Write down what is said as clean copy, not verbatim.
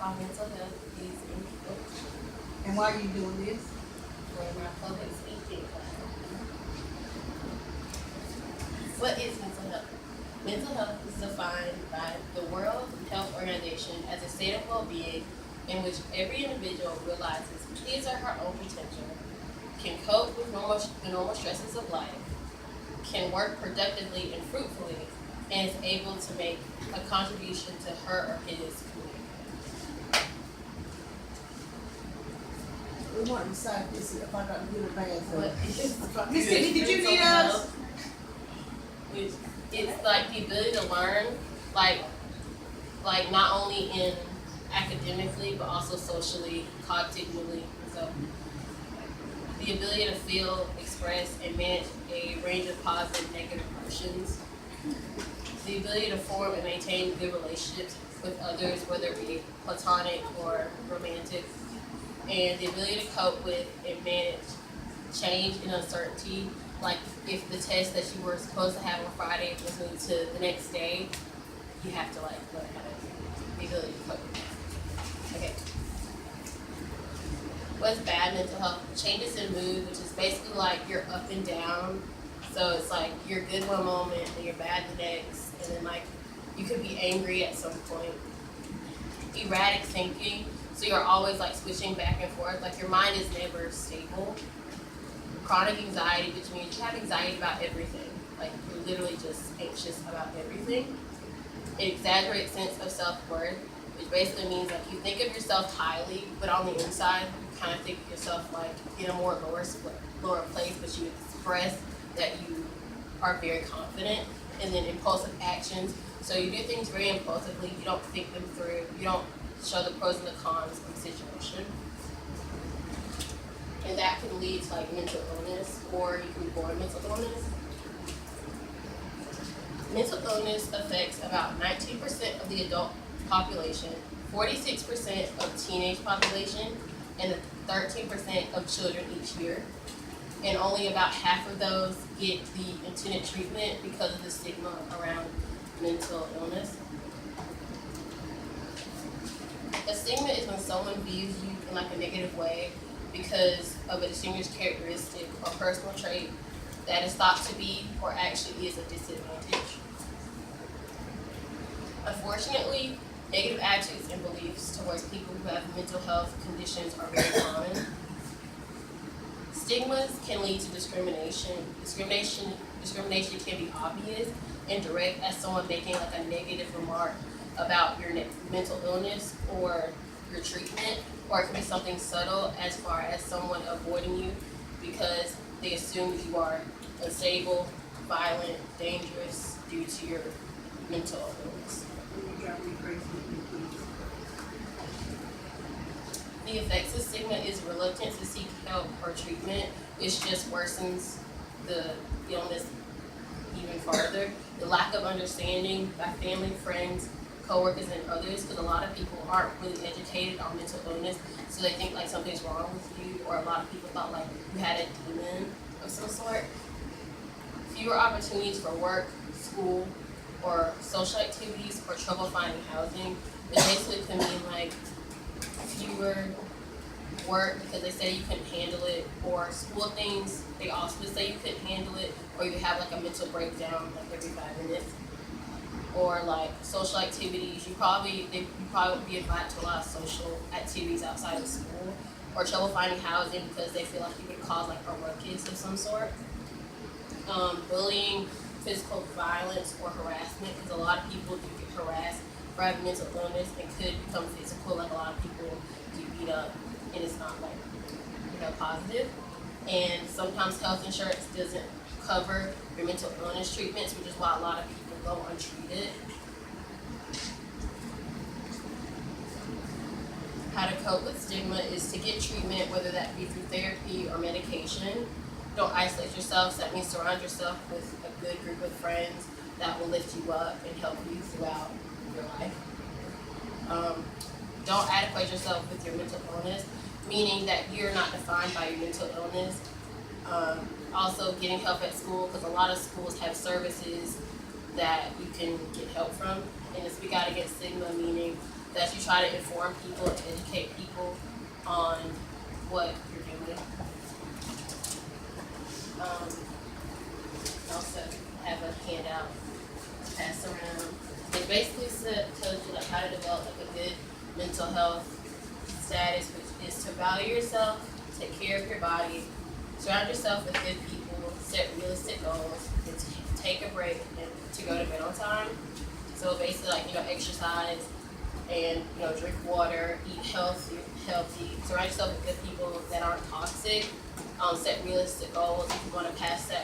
how mental health is in people. And why are you doing this? For my public speaking class. What is mental health? Mental health is defined by the World Health Organization as a state of well-being in which every individual realizes his or her own potential, can cope with the normal stresses of life, can work productively and fruitfully, and is able to make a contribution to her or his community. We want to decide this if I got to good or bad. What is Miss Tiffany, did you need us? Which it's like the ability to learn, like not only in academically but also socially, cognitively. So the ability to feel, express, and manage a range of positive and negative emotions. The ability to form and maintain good relationships with others, whether it be platonic or romantic. And the ability to cope with and manage change and uncertainty. Like if the test that you were supposed to have on Friday was moved to the next day, you have to like learn how to the ability to cope with that. Okay. What's bad mental health? Changes in mood, which is basically like you're up and down. So it's like you're good one moment and you're bad the next, and then like you could be angry at some point. Erratic thinking, so you're always like switching back and forth, like your mind is never stable. Chronic anxiety, which means you have anxiety about everything, like you're literally just anxious about everything. An exaggerated sense of self-worth, which basically means like you think of yourself highly, but on the inside, you kind of think of yourself like in a more lower place, but you express that you are very confident. And then impulsive actions, so you do things very impulsively, you don't think them through, you don't show the pros and the cons of the situation. And that can lead to like mental illness, or you can be born with mental illness. Mental illness affects about 19% of the adult population, 46% of teenage population, and 13% of children each year. And only about half of those get the intended treatment because of the stigma around mental illness. A stigma is when someone views you in like a negative way because of a distinguished characteristic or personal trait that is thought to be or actually is a disadvantage. Unfortunately, negative attitudes and beliefs towards people who have mental health conditions are very common. Stigmas can lead to discrimination. Discrimination can be obvious and direct, as someone making like a negative remark about your mental illness or your treatment, or it can be something subtle as far as someone avoiding you because they assume that you are unstable, violent, dangerous due to your mental illness. The effects of stigma is reluctance to seek help or treatment, which just worsens the illness even farther. The lack of understanding by family, friends, coworkers, and others, because a lot of people aren't really educated on mental illness, so they think like something's wrong with you, or a lot of people thought like you had a demon of some sort. Fewer opportunities for work, school, or social activities, or trouble finding housing. It basically can mean like fewer work because they say you couldn't handle it, or school things, they also say you couldn't handle it, or you have like a mental breakdown like every 5 minutes. Or like social activities, you probably would be invited to a lot of social activities outside of school, or trouble finding housing because they feel like you could cause like a ruckus of some sort. Bullying, physical violence, or harassment, because a lot of people do get harassed for having mental illness and could become physical, like a lot of people do beat up, and it's not like positive. And sometimes health insurance doesn't cover your mental illness treatments, which is why a lot of people go untreated. How to cope with stigma is to get treatment, whether that be through therapy or medication. Don't isolate yourself, so that means surround yourself with a good group of friends that will lift you up and help you throughout your life. Don't adequate yourself with your mental illness, meaning that you're not defined by your mental illness. Also, getting help at school, because a lot of schools have services that you can get help from. And to speak out against stigma, meaning that you try to inform people and educate people on what you're doing. Also have a handout to pass around. It basically tells you like how to develop like a good mental health status, which is to value yourself, take care of your body, surround yourself with good people, set realistic goals, and take a break and to go to bed on time. So basically like, exercise and, drink water, eat healthy, surround yourself with good people that aren't toxic, set realistic goals if you want to pass that